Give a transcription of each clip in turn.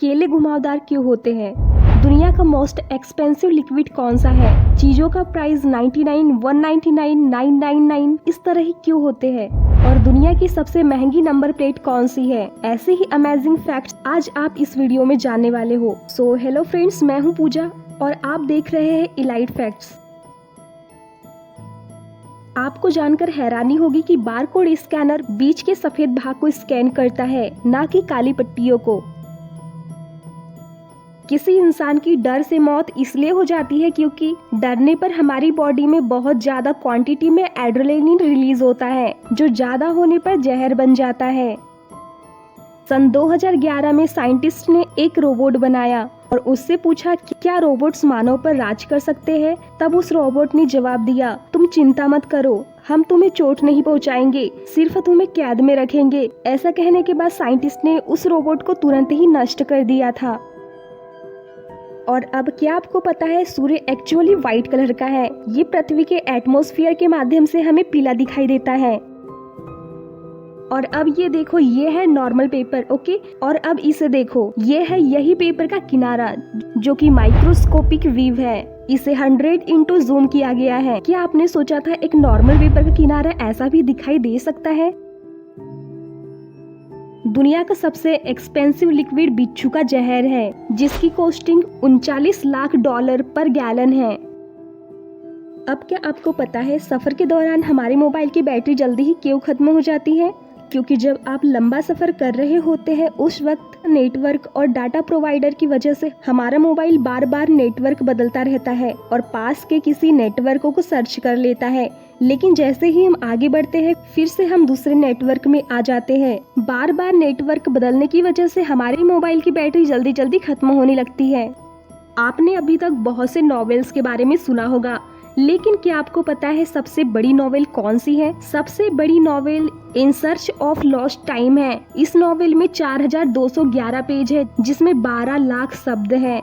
केले घुमावदार क्यों होते हैं? दुनिया का मोस्ट एक्सपेंसिव लिक्विड कौन सा है? चीजों का प्राइस 99, 199, 999 इस तरह ही क्यों होते हैं? और दुनिया की सबसे महंगी नंबर प्लेट कौन सी है? ऐसे ही अमेजिंग फैक्ट्स आज आप इस वीडियो में जानने वाले हो। सो हेलो फ्रेंड्स, मैं हूँ पूजा और आप देख रहे हैं इलाइट फैक्ट्स। आपको जानकर हैरानी होगी कि बारकोड स्कैनर बीच के सफेद भाग को स्कैन करता है, ना कि काली पट्टियों को। किसी इंसान की डर से मौत इसलिए हो जाती है क्योंकि डरने पर हमारी बॉडी में बहुत ज्यादा क्वांटिटी में एड्रेनलिन रिलीज होता है, जो ज्यादा होने पर जहर बन जाता है। सन 2011 में साइंटिस्ट ने एक रोबोट बनाया और उससे पूछा कि क्या रोबोट्स मानव पर राज कर सकते हैं। तब उस रोबोट ने जवाब दिया, तुम चिंता मत करो, हम तुम्हें चोट नहीं पहुंचाएंगे, सिर्फ तुम्हें कैद में रखेंगे। ऐसा कहने के बाद साइंटिस्ट ने उस रोबोट को तुरंत ही नष्ट कर दिया था। और अब क्या आपको पता है, सूर्य एक्चुअली व्हाइट कलर का है। ये पृथ्वी के एटमॉस्फेयर के माध्यम से हमें पीला दिखाई देता है। और अब ये देखो, ये है नॉर्मल पेपर, ओके। और अब इसे देखो, ये है यही पेपर का किनारा, जो कि माइक्रोस्कोपिक व्यू है। इसे 100 x जूम किया गया है। क्या आपने सोचा था एक नॉर्मल पेपर का किनारा ऐसा भी दिखाई दे सकता है? दुनिया का सबसे एक्सपेंसिव लिक्विड बिच्छू का जहर है, जिसकी कॉस्टिंग $39 लाख पर गैलन है। अब क्या आपको पता है सफर के दौरान हमारे मोबाइल की बैटरी जल्दी ही क्यों खत्म हो जाती है? क्योंकि जब आप लंबा सफर कर रहे होते हैं उस वक्त नेटवर्क और डाटा प्रोवाइडर की वजह से हमारा मोबाइल बार बार नेटवर्क बदलता रहता है और पास के किसी नेटवर्क को सर्च कर लेता है। लेकिन जैसे ही हम आगे बढ़ते हैं फिर से हम दूसरे नेटवर्क में आ जाते हैं। बार बार नेटवर्क बदलने की वजह से हमारे मोबाइल की बैटरी जल्दी जल्दी खत्म होने लगती है। आपने अभी तक बहुत से नॉवेल्स के बारे में सुना होगा, लेकिन क्या आपको पता है सबसे बड़ी नॉवेल कौन सी है? सबसे बड़ी novel in search of lost time है। इस नॉवेल में 4211 पेज है, जिसमें 12 लाख शब्द हैं।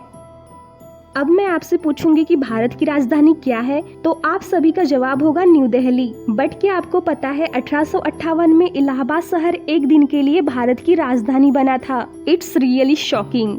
अब मैं आपसे पूछूंगी कि भारत की राजधानी क्या है, तो आप सभी का जवाब होगा न्यू दिल्ली। बट क्या आपको पता है 1858 में इलाहाबाद शहर एक दिन के लिए भारत की राजधानी बना था? It's really shocking.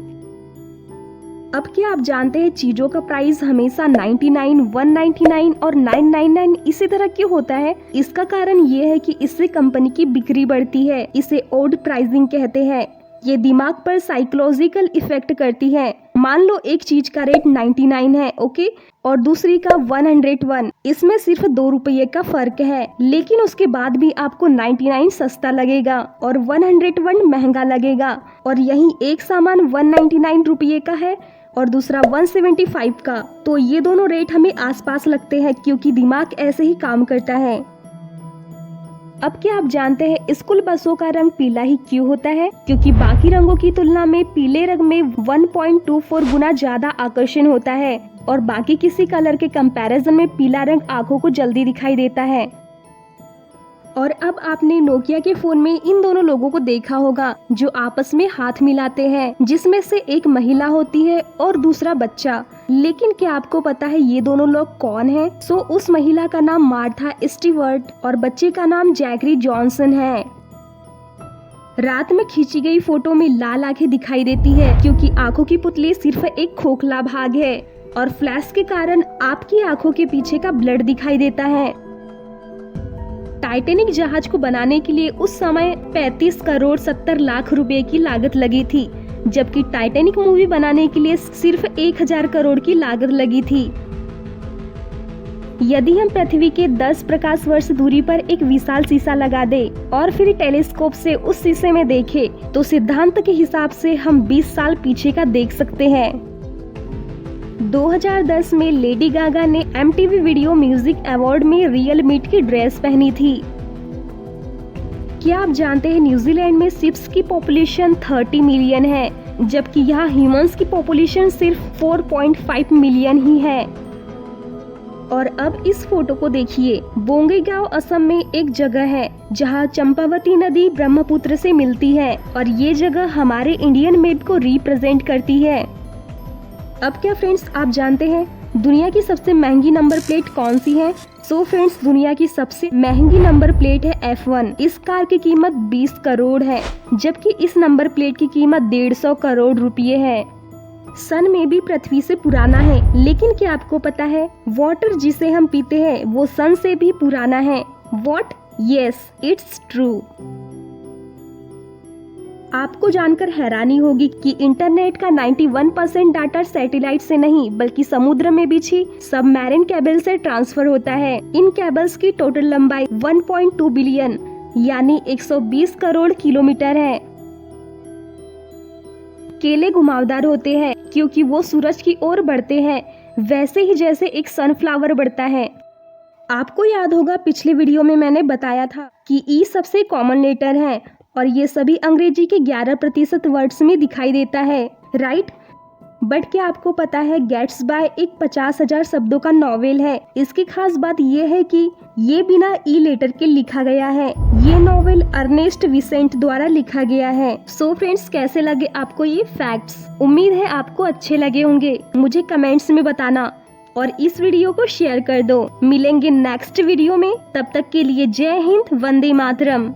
अब क्या आप जानते हैं चीजों का प्राइस हमेशा 99, 199 और 999 इसी तरह क्यों होता है? इसका कारण ये है कि इससे कंपनी की बिक्री बढ़ती है। इसे ओड प्राइसिंग कहते हैं। ये दिमाग पर साइकोलॉजिकल इफेक्ट करती है। मान लो एक चीज का रेट 99 है, ओके, और दूसरी का 101। इसमें सिर्फ 2 रुपये का फर्क है, लेकिन उसके बाद भी आपको 99 सस्ता लगेगा और 101 महंगा लगेगा। और यही एक सामान 199 रुपये का है और दूसरा 175 का, तो ये दोनों रेट हमें आसपास लगते हैं, क्योंकि दिमाग ऐसे ही काम करता है। अब क्या आप जानते हैं स्कूल बसों का रंग पीला ही क्यों होता है? क्योंकि बाकी रंगों की तुलना में पीले रंग में 1.24 गुना ज्यादा आकर्षण होता है और बाकी किसी कलर के कंपैरिजन में पीला रंग आंखों को जल्दी दिखाई देता है। और अब आपने नोकिया के फोन में इन दोनों लोगों को देखा होगा जो आपस में हाथ मिलाते हैं, जिसमें से एक महिला होती है और दूसरा बच्चा। लेकिन क्या आपको पता है ये दोनों लोग कौन हैं? सो उस महिला का नाम मार्था स्टीवर्ट और बच्चे का नाम जैकरी जॉनसन है। रात में खींची गई फोटो में लाल आंखें दिखाई देती है, क्योंकि आंखों की पुतली सिर्फ एक खोखला भाग है और फ्लैश के कारण आपकी आंखों के पीछे का ब्लड दिखाई देता है। टाइटैनिक जहाज को बनाने के लिए उस समय 35 करोड़ 70 लाख रुपए की लागत लगी थी, जबकि टाइटैनिक मूवी बनाने के लिए सिर्फ 1000 करोड़ की लागत लगी थी। यदि हम पृथ्वी के 10 प्रकाश वर्ष दूरी पर एक विशाल शीशा लगा दे और फिर टेलीस्कोप से उस शीशे में देखें, तो सिद्धांत के हिसाब से हम 20 साल पीछे का देख सकते हैं। 2010 में लेडी गागा ने MTV वीडियो म्यूजिक अवार्ड में रियल मीट की ड्रेस पहनी थी। क्या आप जानते हैं न्यूजीलैंड में शिप्स की पॉपुलेशन 30 मिलियन है, जबकि यहाँ ह्यूमंस की पॉपुलेशन सिर्फ 4.5 मिलियन ही है। और अब इस फोटो को देखिए। बोंगईगांव असम में एक जगह है जहाँ चंपावती नदी ब्रह्मपुत्र से मिलती है और ये जगह हमारे इंडियन मैप को रिप्रेजेंट करती है। अब क्या फ्रेंड्स आप जानते हैं दुनिया की सबसे महंगी नंबर प्लेट कौन सी है? सो फ्रेंड्स, दुनिया की सबसे महंगी नंबर प्लेट है F1। इस कार की कीमत 20 करोड़ है, जबकि इस नंबर प्लेट की कीमत 150 करोड़ रुपये है। सन में भी पृथ्वी से पुराना है, लेकिन क्या आपको पता है वाटर जिसे हम पीते हैं वो सन से भी पुराना है। What? Yes, it's true। आपको जानकर हैरानी होगी कि इंटरनेट का 91% डाटा सैटेलाइट से नहीं बल्कि समुद्र में बिछी सबमरीन केबल से ट्रांसफर होता है। इन केबल्स की टोटल लंबाई 1.2 बिलियन यानी 120 करोड़ किलोमीटर है। केले घुमावदार होते हैं क्योंकि वो सूरज की ओर बढ़ते हैं, वैसे ही जैसे एक सनफ्लावर बढ़ता है। आपको याद होगा पिछले वीडियो में मैंने बताया था कि ई सबसे कॉमन लेटर है और ये सभी अंग्रेजी के 11% वर्ड्स में दिखाई देता है, राइट? बट क्या आपको पता है गैट्सबाय एक 50,000 शब्दों का नॉवेल है। इसकी खास बात ये है कि ये बिना ई लेटर के लिखा गया है। ये नॉवेल अर्नेस्ट विसेंट द्वारा लिखा गया है। सो फ्रेंड्स, कैसे लगे आपको ये फैक्ट्स? उम्मीद है आपको अच्छे लगे होंगे। मुझे कमेंट्स में बताना और इस वीडियो को शेयर कर दो। मिलेंगे नेक्स्ट वीडियो में, तब तक के लिए जय हिंद, वंदे मातरम।